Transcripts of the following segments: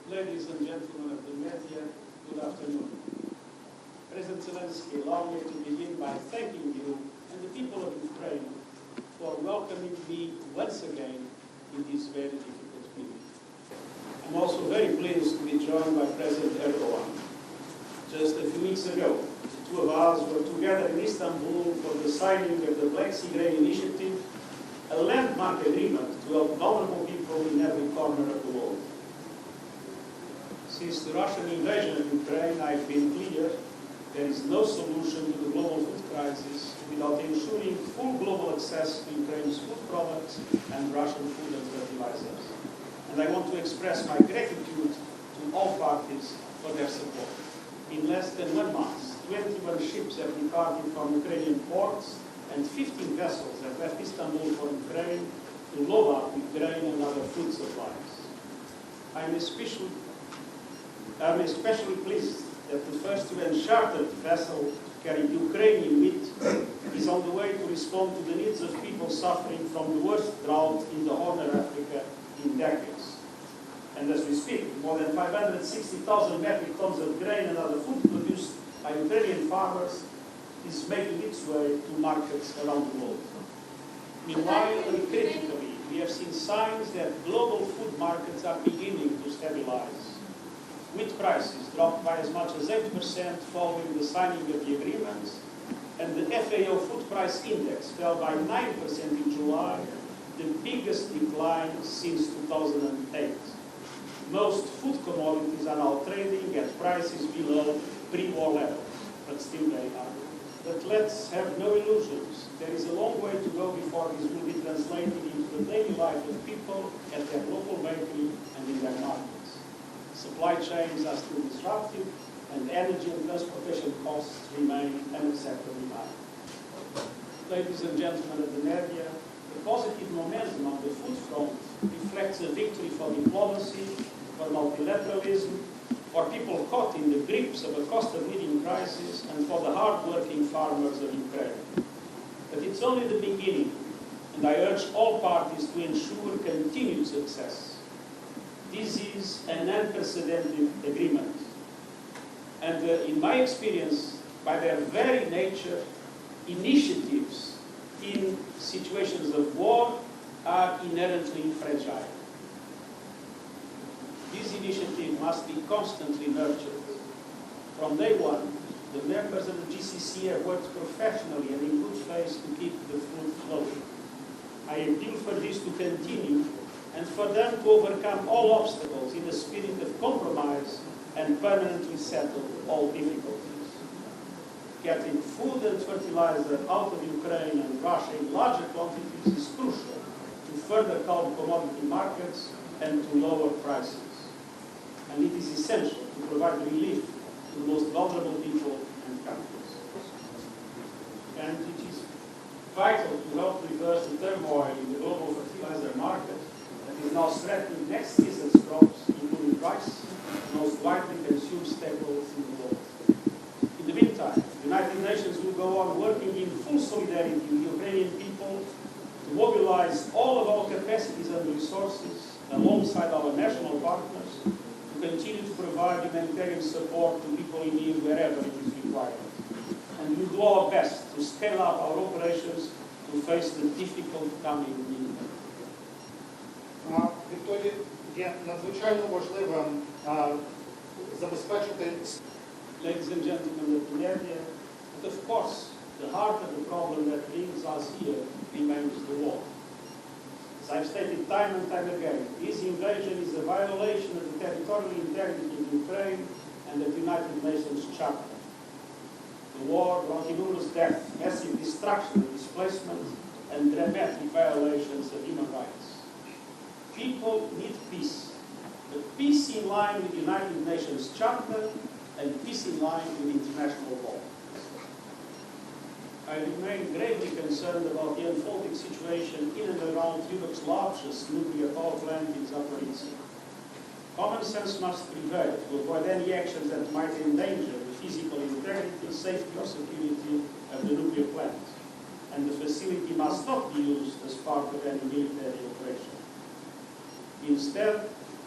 Ladies and gentlemen of the media, good afternoon. President Zelenskiy, allow me to begin by thanking you and the people of Ukraine for welcoming me once again in this very difficult period. I'm also very pleased to be joined by President Erdoğan. Just a few weeks ago, the two of us were together in Istanbul for the signing of the Black Sea Grain Initiative, a landmark agreement to help vulnerable people in every corner of the world. Since the Russian invasion of Ukraine, I've been clear there is no solution to the global food crisis without ensuring full global access to Ukraine's food products and Russian food and fertilizers. And I want to express my gratitude to all parties for their support. In less than 1 month, 21 ships have departed from Ukrainian ports and 15 vessels have left Istanbul for Ukraine to load up with grain and other food supplies. I'm especially pleased that the first UN chartered vessel carrying Ukrainian wheat is on the way to respond to the needs of people suffering from the worst drought in the Horn of Africa in decades. And as we speak, more than 560,000 metric tons of grain and other food produced by Ukrainian farmers is making its way to markets around the world. Meanwhile, and critically, we have seen signs that global food markets are beginning to stabilize. Wheat prices dropped by as much as 8% following the signing of the agreements, and the FAO food price index fell by 9% in July, the biggest decline since 2008. Most food commodities are now trading at prices below pre-war levels, but still very high. But let's have no illusions. There is a long way to go before this will be translated into the daily life of people at their local bakery and in their markets. Supply chains are still disrupted, and energy and transportation costs remain unacceptably high. Ladies and gentlemen of the media, the positive momentum on the food front reflects a victory for diplomacy, for multilateralism, for people caught in the grips of a cost of living crisis, and for the hard-working farmers of Ukraine. But it's only the beginning, and I urge all parties to ensure continued success. This is an unprecedented agreement. And in my experience, by their very nature, initiatives in situations of war are inherently fragile. This initiative must be constantly nurtured. From day one, the members of the GCC have worked professionally and in good faith to keep the food flowing. I appeal for this to continue and for them to overcome all obstacles in a spirit of compromise and permanently settle all difficulties. Getting food and fertilizer out of Ukraine and Russia in larger quantities is crucial to further calm commodity markets and to lower prices. And it is essential to provide relief to the most vulnerable people and countries. And it is vital to help reverse the turmoil in the global fertilizer market that is now threatening next season's crops, including rice, the most widely consumed staples in the world. In the meantime, the United Nations will go on working in full solidarity with the Ukrainian people to mobilize all of our capacities and resources alongside our national partners to continue to provide humanitarian support to people in need wherever it is required. And we'll do our best to scale up our operations to face the difficult coming year. Відтоді є надзвичайно важливим забезпечити. Ladies and gentlemen of the media, but of course, the heart of the problem that brings us here remains the war. As I've stated time and time again, this invasion is a violation of the territorial integrity of Ukraine and the United Nations Charter. The war brought enormous death, massive destruction and displacement, and dramatic violations of human rights. People need peace, but peace in line with the United Nations Charter and peace in line with international law. I remain gravely concerned about the unfolding situation in and around Europe's largest nuclear power plant in Zaporizhzhia. Common sense must prevail to avoid any actions that might endanger the physical integrity, safety or security of the nuclear plant. And the facility must not be used as part of any military operation. Instead,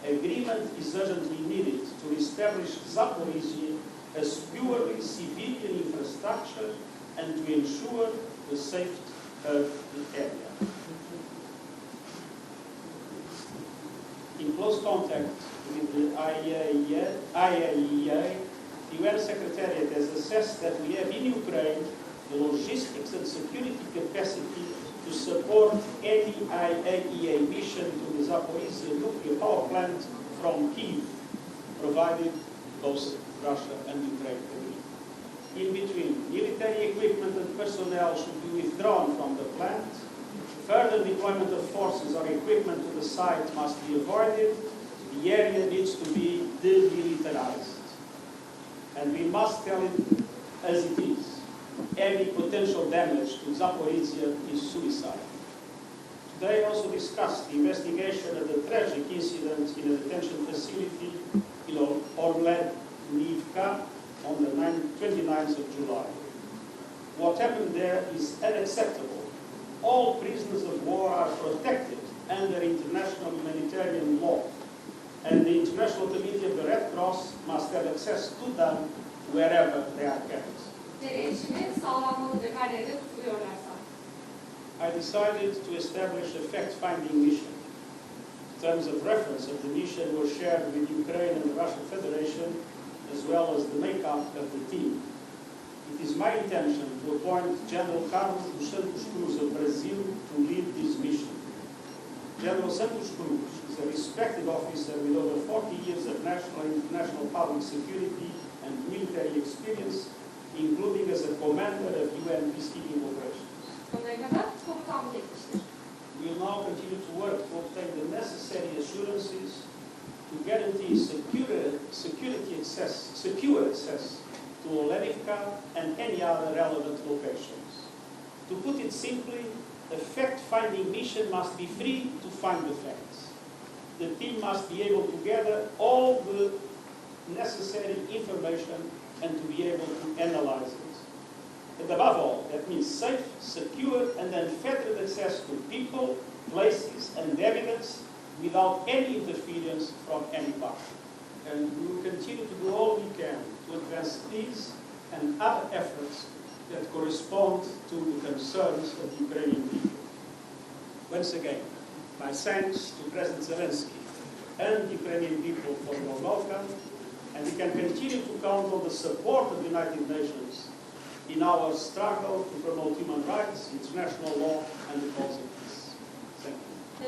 agreement is urgently needed to establish Zaporizhzhia as purely civilian infrastructure and to ensure the safety of the area. In close contact with the IAEA, the UN Secretariat has assessed that we have in Ukraine the logistics and security capacity to support any IAEA mission to the Zaporizhzhia nuclear power plant from Kyiv, provided both Russia and Ukraine agree. In between, military equipment and personnel should be withdrawn from the plant. Further deployment of forces or equipment to the site must be avoided. The area needs to be demilitarized. And we must tell it as it is. Any potential damage to Zaporizhzhia is suicide. Today also discussed the investigation of the tragic incident in a detention facility in Orlevka on the 29th of July. What happened there is unacceptable. All prisoners of war are protected under international humanitarian law, and the International Committee of the Red Cross must have access to them wherever they are kept. I decided to establish a fact-finding mission. Terms of reference of the mission were shared with Ukraine and the Russian Federation, as well as the makeup of the team. It is my intention to appoint General Carlos dos Santos Cruz of Brazil to lead this mission. General Santos Cruz is a respected officer with over 40 years of national and international public security and military experience, including as a commander of UN peacekeeping operations. We will now continue to work to obtain the necessary assurances to guarantee secure access to Orlevka and any other relevant locations. To put it simply, a fact-finding mission must be free to find the facts. The team must be able to gather all the necessary information and to be able to analyze it. And above all, that means safe, secure, and unfettered access to people, places, and evidence without any interference from any party. And we will continue to do all we can to advance these and other efforts that correspond to the concerns of the Ukrainian people. Once again, my thanks to President Zelenskiy and the Ukrainian people for your welcome, and we can continue to count on the support of the United Nations in our struggle to promote human rights, international law, and the cause of peace. Thank you.